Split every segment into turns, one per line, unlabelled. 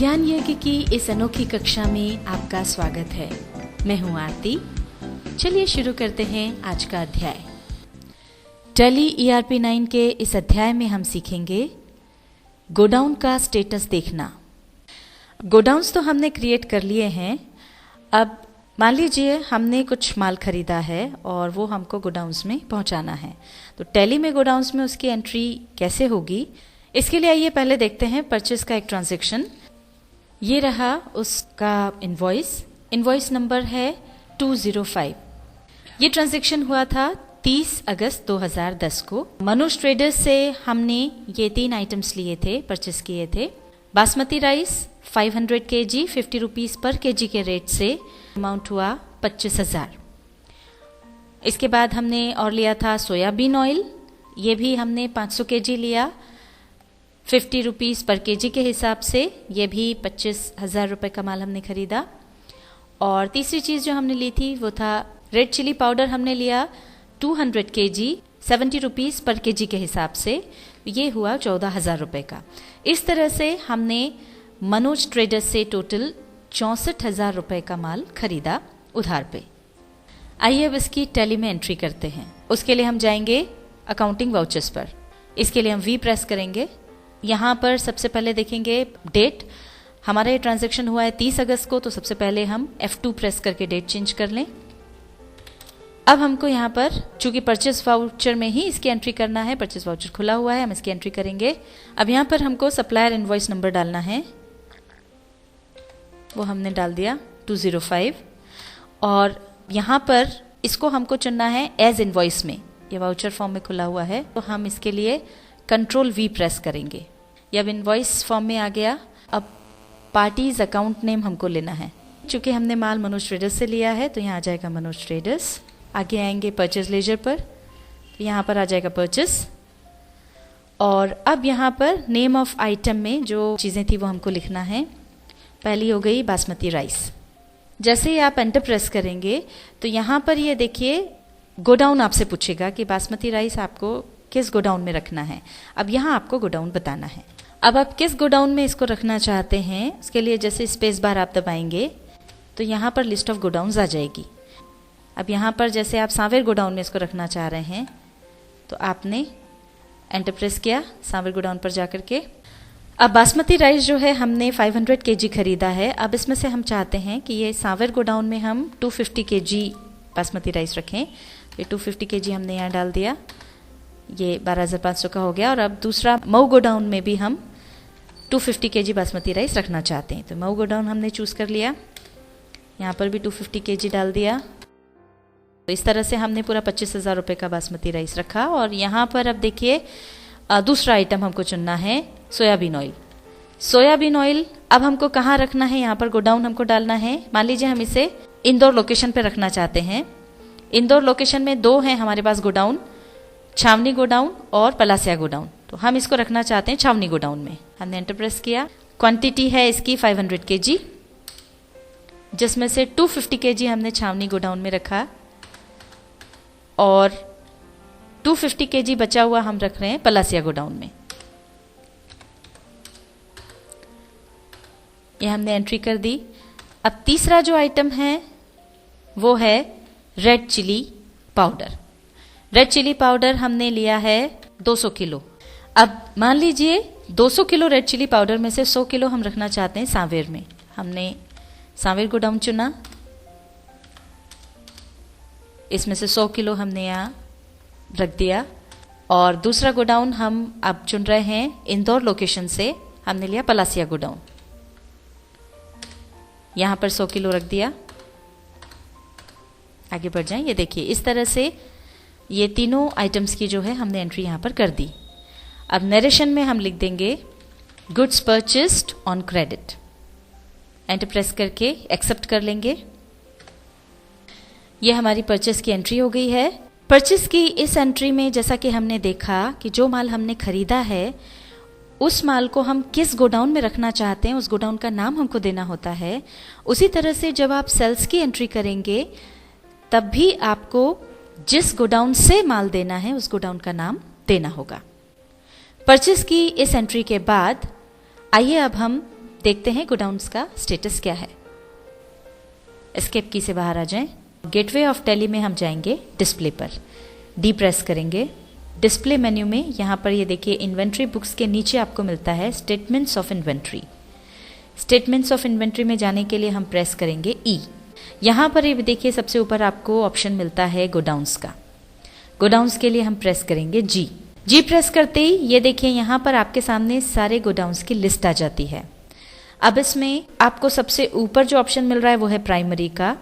ज्ञान यज्ञ की इस अनोखी कक्षा में आपका स्वागत है। मैं हूं आरती। चलिए शुरू करते हैं आज का अध्याय। टैली ERP 9 के इस अध्याय में हम सीखेंगे गोडाउन का स्टेटस देखना। गोडाउन्स तो हमने क्रिएट कर लिए हैं। अब मान लीजिए हमने कुछ माल खरीदा है और वो हमको गोडाउन्स में पहुंचाना है, तो टैली में गोडाउन्स में उसकी एंट्री कैसे होगी, इसके लिए आइए पहले देखते हैं परचेस का एक ट्रांजैक्शन। ये रहा उसका इनवॉइस नंबर है 205। ये ट्रांजैक्शन हुआ था 30 अगस्त 2010 को। मनोज ट्रेडर्स से हमने ये 3 आइटम्स लिए थे, परचेस किए थे। बासमती राइस 500 kg 50 रुपीज़ पर kg के रेट से अमाउंट हुआ 25,000। इसके बाद हमने और लिया था सोयाबीन ऑयल, ये भी हमने 500 kg लिया 50 रुपीज़ पर kg के हिसाब से, ये भी 25,000 रुपये का माल हमने खरीदा। और तीसरी चीज़ जो हमने ली थी वो था रेड चिली पाउडर, हमने लिया 200 kg 70 रुपीज़ पर kg के हिसाब से, ये हुआ 14,000 रुपये का। इस तरह से हमने मनोज ट्रेडर्स से टोटल 64,000 रुपये का माल खरीदा उधार पे। आइए अब इसकी टैली में एंट्री करते हैं। उसके लिए हम जाएंगे अकाउंटिंग वाउचर्स पर। इसके लिए हम V प्रेस करेंगे। यहाँ पर सबसे पहले देखेंगे डेट। हमारा ये ट्रांजैक्शन हुआ है 30 अगस्त को, तो सबसे पहले हम F2 प्रेस करके डेट चेंज कर लें। अब हमको यहाँ पर चूंकि परचेस वाउचर में ही इसकी एंट्री करना है, परचेस वाउचर खुला हुआ है, हम इसकी एंट्री करेंगे। अब यहाँ पर हमको सप्लायर इनवॉइस नंबर डालना है, वो हमने डाल दिया 205। और यहाँ पर इसको हमको चुनना है एज इनवॉइस में, ये वाउचर फॉर्म में खुला हुआ है, तो हम इसके लिए कंट्रोल V प्रेस करेंगे। ये अब इनवॉइस फॉर्म में आ गया। अब पार्टीज अकाउंट नेम हमको लेना है। चूंकि हमने माल मनोज ट्रेडर्स से लिया है तो यहाँ आ जाएगा मनोज ट्रेडर्स। आगे आएंगे परचेज लेजर पर, तो यहाँ पर आ जाएगा परचेस। और अब यहाँ पर नेम ऑफ आइटम में जो चीज़ें थी वो हमको लिखना है। पहली हो गई बासमती राइस। जैसे ही आप एंटर प्रेस करेंगे तो यहाँ पर ये देखिए गोडाउन आपसे पूछेगा कि बासमती राइस आपको किस गोडाउन में रखना है। अब यहाँ आपको गोडाउन बताना है। अब आप किस गोडाउन में इसको रखना चाहते हैं, उसके लिए जैसे स्पेस बार आप दबाएंगे तो यहाँ पर लिस्ट ऑफ गोडाउन्स आ जाएगी। अब यहाँ पर जैसे आप सांवेर गोडाउन में इसको रखना चाह रहे हैं तो आपने एंटर प्रेस किया सांवेर गोडाउन पर जाकर के। अब बासमती राइस जो है हमने 500 kg खरीदा है। अब इसमें से हम चाहते हैं कि ये सांवेर गोडाउन में हम 250 kg बासमती राइस रखें। ये 250 kg हमने यहाँ डाल दिया, ये 12,500 का हो गया। और अब दूसरा मऊ गोडाउन में भी हम 250 kg बासमती राइस रखना चाहते हैं, तो मऊ गोडाउन हमने चूज़ कर लिया। यहाँ पर भी 250 kg डाल दिया। तो इस तरह से हमने पूरा 25,000 रुपये का बासमती राइस रखा। और यहाँ पर अब देखिए दूसरा आइटम हमको चुनना है सोयाबीन ऑयल। सोयाबीन ऑयल अब हमको कहाँ रखना है, यहाँ पर गोडाउन हमको डालना है। मान लीजिए हम इसे इंदौर लोकेशन पे रखना चाहते हैं। इंदौर लोकेशन में 2 हैं हमारे पास गोडाउन, छावनी गोडाउन और पलासिया गोडाउन, तो हम इसको रखना चाहते हैं छावनी गोडाउन में। हमने एंटर प्रेस किया। क्वांटिटी है इसकी 500 kg, जिसमें से 250 kg हमने छावनी गोडाउन में रखा और 250 kg बचा हुआ हम रख रहे हैं पलासिया गोडाउन में। यह हमने एंट्री कर दी। अब तीसरा जो आइटम है वो है red chilli powder. Red chilli powder हमने लिया है 200 किलो। अब मान लीजिए 200 किलो रेड चिली पाउडर में से 100 किलो हम रखना चाहते हैं सांवेर में। हमने सांवेर गोडाउन चुना, इसमें से 100 किलो हमने यहाँ रख दिया। और दूसरा गोडाउन हम अब चुन रहे हैं इंदौर लोकेशन से, हमने लिया पलासिया गोडाउन। यहाँ पर 100 किलो रख दिया। आगे बढ़ जाएं। ये देखिए इस तरह से ये तीनों आइटम्स की जो है हमने एंट्री यहाँ पर कर दी। अब नरेशन में हम लिख देंगे goods purchased on credit. Enter press करके एक्सेप्ट कर लेंगे। ये हमारी परचेस की एंट्री हो गई है। परचेस की इस एंट्री में जैसा कि हमने देखा कि जो माल हमने खरीदा है उस माल को हम किस गोडाउन में रखना चाहते हैं, उस गोडाउन का नाम हमको देना होता है। उसी तरह से जब आप सेल्स की एंट्री करेंगे तब भी आपको जिस गोडाउन से माल देना है उस गोडाउन का नाम देना होगा। परचेस की इस एंट्री के बाद आइए अब हम देखते हैं गोडाउन्स का स्टेटस क्या है। एस्केप की से बाहर आ जाएं। गेटवे ऑफ टैली में हम जाएंगे, डिस्प्ले पर डी प्रेस करेंगे। डिस्प्ले मेन्यू में यहाँ पर ये देखिए इन्वेंट्री बुक्स के नीचे आपको मिलता है statements of inventory. Statements of inventory में जाने के लिए हम प्रेस करेंगे ई। यहाँ पर ये देखिए सबसे ऊपर आपको ऑप्शन मिलता है गोडाउन्स का। गोडाउन्स के लिए हम प्रेस करेंगे जी। जी प्रेस करते ही ये देखिए यहाँ पर आपके सामने सारे गोडाउन्स की लिस्ट आ जाती है। अब इसमें आपको सबसे ऊपर जो ऑप्शन मिल रहा है वो है प्राइमरी का,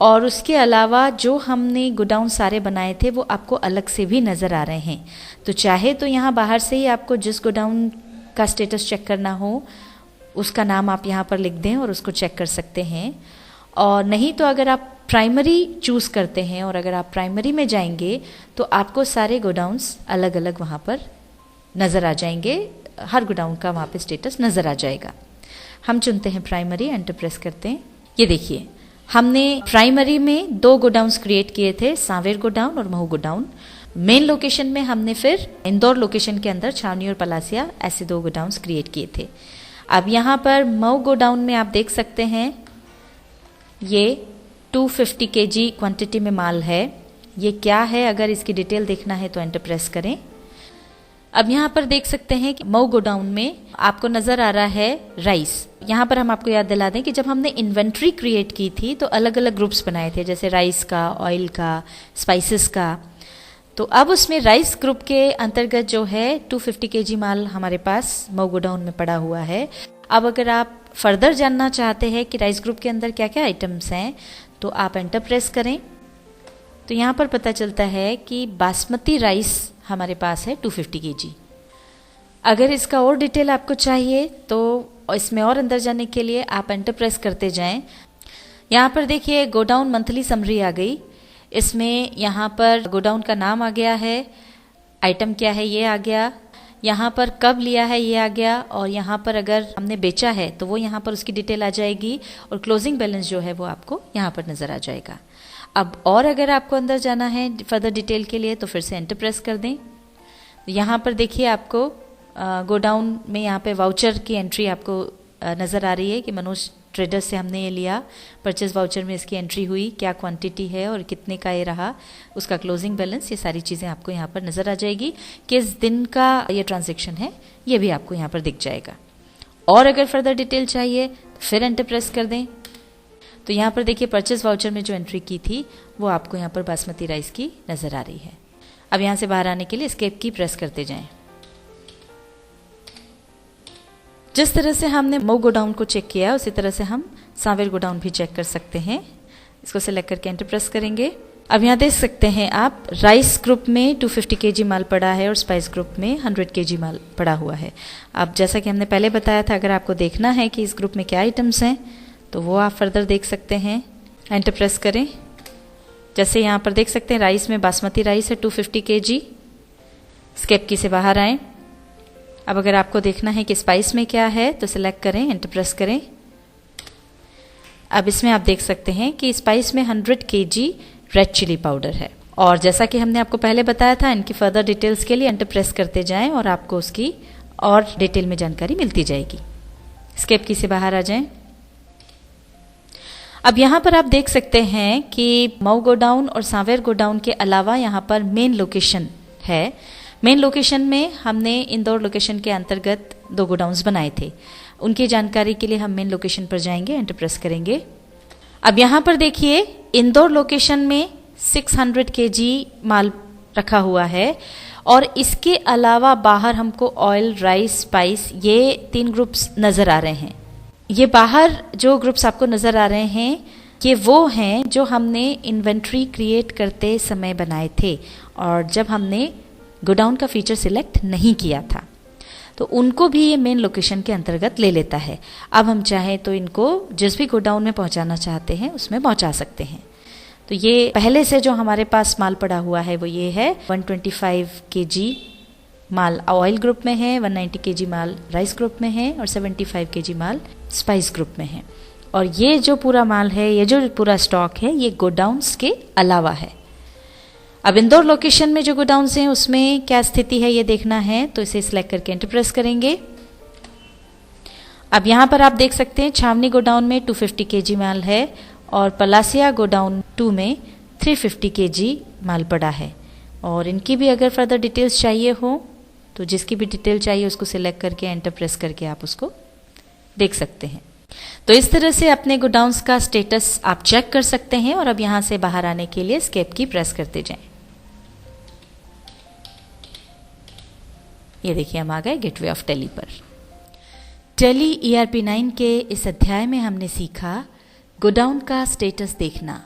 और उसके अलावा जो हमने गोडाउन सारे बनाए थे वो आपको अलग से भी नज़र आ रहे हैं। तो चाहे तो यहाँ बाहर से ही आपको जिस गोडाउन का स्टेटस चेक करना हो उसका नाम आप यहाँ पर लिख दें और उसको चेक कर सकते हैं, और नहीं तो अगर आप प्राइमरी चूज़ करते हैं और अगर आप प्राइमरी में जाएंगे तो आपको सारे गोडाउन्स अलग अलग वहाँ पर नज़र आ जाएंगे, हर गोडाउन का वहाँ पे स्टेटस नज़र आ जाएगा। हम चुनते हैं प्राइमरी, एंटर प्रेस करते हैं। ये देखिए हमने प्राइमरी में 2 गोडाउन्स क्रिएट किए थे, सांवेर गोडाउन और महू गोडाउन। मेन लोकेशन में हमने फिर इंदौर लोकेशन के अंदर छावनी और पलासिया ऐसे 2 गोडाउन्स क्रिएट किए थे। अब यहाँ पर महू गोडाउन में आप देख सकते हैं ये 250 kg क्वांटिटी में माल है। ये क्या है, अगर इसकी डिटेल देखना है तो एंटर प्रेस करें। अब यहाँ पर देख सकते हैं कि महू गोडाउन में आपको नजर आ रहा है राइस। यहाँ पर हम आपको याद दिला दें कि जब हमने इन्वेंट्री क्रिएट की थी तो अलग अलग ग्रुप्स बनाए थे, जैसे राइस का, ऑयल का, स्पाइसेस का। तो अब उसमें राइस ग्रुप के अंतर्गत जो है 250 kg माल हमारे पास महू गोडाउन में पड़ा हुआ है। अब अगर आप फर्दर जानना चाहते हैं कि राइस ग्रुप के अंदर क्या क्या आइटम्स हैं तो आप एंटर प्रेस करें। तो यहाँ पर पता चलता है कि बासमती राइस हमारे पास है 250 kg। अगर इसका और डिटेल आपको चाहिए तो इसमें और अंदर जाने के लिए आप एंटर प्रेस करते जाएं। यहाँ पर देखिए गोडाउन मंथली समरी आ गई। इसमें यहाँ पर गोडाउन का नाम आ गया है, आइटम क्या है ये आ गया, यहाँ पर कब लिया है ये आ गया, और यहाँ पर अगर हमने बेचा है तो वो यहाँ पर उसकी डिटेल आ जाएगी, और क्लोजिंग बैलेंस जो है वो आपको यहाँ पर नज़र आ जाएगा। अब और अगर आपको अंदर जाना है फर्दर डिटेल के लिए तो फिर से एंटर प्रेस कर दें। यहाँ पर देखिए आपको गोडाउन में यहाँ पे वाउचर की एंट्री आपको नज़र आ रही है कि मनोज ट्रेडर्स से हमने ये लिया, परचेज वाउचर में इसकी एंट्री हुई, क्या क्वांटिटी है और कितने का ये रहा, उसका क्लोजिंग बैलेंस, ये सारी चीज़ें आपको यहाँ पर नज़र आ जाएगी। किस दिन का ये ट्रांजैक्शन है ये भी आपको यहाँ पर दिख जाएगा। और अगर फर्दर डिटेल चाहिए तो फिर एंटर प्रेस कर दें। तो यहाँ पर देखिए परचेज वाउचर में जो एंट्री की थी वो आपको यहाँ पर बासमती राइस की नज़र आ रही है। अब यहाँ से बाहर आने के लिए एस्केप की प्रेस करते जाएं। जिस तरह से हमने महू गोडाउन को चेक किया उसी तरह से हम सांवेर गोडाउन भी चेक कर सकते हैं। इसको सिलेक्ट करके एंटर प्रेस करेंगे। अब यहाँ देख सकते हैं आप राइस ग्रुप में 250 kg माल पड़ा है और स्पाइस ग्रुप में 100 kg माल पड़ा हुआ है। अब जैसा कि हमने पहले बताया था, अगर आपको देखना है कि इस ग्रुप में क्या आइटम्स हैं तो वो आप फर्दर देख सकते हैं। एंटर प्रेस करें। जैसे यहाँ पर देख सकते हैं राइस में बासमती राइस है 250 kg। स्केप की से बाहर आएँ। अब अगर आपको देखना है कि स्पाइस में क्या है तो सिलेक्ट करें, एंटर प्रेस करें। अब इसमें आप देख सकते हैं कि स्पाइस में 100 kg रेड चिली पाउडर है, और जैसा कि हमने आपको पहले बताया था इनकी फर्दर डिटेल्स के लिए एंटर प्रेस करते जाएं और आपको उसकी और डिटेल में जानकारी मिलती जाएगी। स्केप की से बाहर आ जाएं। अब यहाँ पर आप देख सकते हैं कि महू गोडाउन और सांवेर गोडाउन के अलावा यहाँ पर मेन लोकेशन है। मेन लोकेशन में हमने इंदौर लोकेशन के अंतर्गत 2 गोडाउन्स बनाए थे। उनकी जानकारी के लिए हम मेन लोकेशन पर जाएंगे, एंटर प्रेस करेंगे। अब यहाँ पर देखिए इंदौर लोकेशन में 600 kg माल रखा हुआ है, और इसके अलावा बाहर हमको ऑयल, राइस, स्पाइस ये 3 ग्रुप्स नज़र आ रहे हैं। ये बाहर जो ग्रुप्स आपको नज़र आ रहे हैं ये वो हैं जो हमने इन्वेंट्री क्रिएट करते समय बनाए थे, और जब हमने गोडाउन का फीचर सिलेक्ट नहीं किया था तो उनको भी ये मेन लोकेशन के अंतर्गत ले लेता है। अब हम चाहें तो इनको जिस भी गोडाउन में पहुंचाना चाहते हैं उसमें पहुंचा सकते हैं। तो ये पहले से जो हमारे पास माल पड़ा हुआ है वो ये है 125 kg माल ऑयल ग्रुप में है, 190 kg माल राइस ग्रुप में है और 75 kg माल स्पाइस ग्रुप में है। और ये जो पूरा माल है, ये जो पूरा स्टॉक है, ये गोडाउन्स के अलावा है। अब इंदौर लोकेशन में जो गोडाउन्स हैं उसमें क्या स्थिति है ये देखना है तो इसे सिलेक्ट करके एंटर प्रेस करेंगे। अब यहाँ पर आप देख सकते हैं छावनी गोडाउन में 250 kg माल है और पलासिया गोडाउन 2 में 350 kg माल पड़ा है। और इनकी भी अगर फर्दर डिटेल्स चाहिए हो तो जिसकी भी डिटेल चाहिए उसको सिलेक्ट करके एंटर प्रेस करके आप उसको देख सकते हैं। तो इस तरह से अपने गोडाउन्स का स्टेटस आप चेक कर सकते हैं। और अब यहाँ से बाहर आने के लिए एस्केप की प्रेस करते जाएं। ये देखिए हम आ गए गेटवे ऑफ टेली पर। टेली ERP 9 के इस अध्याय में हमने सीखा गोडाउन का स्टेटस देखना।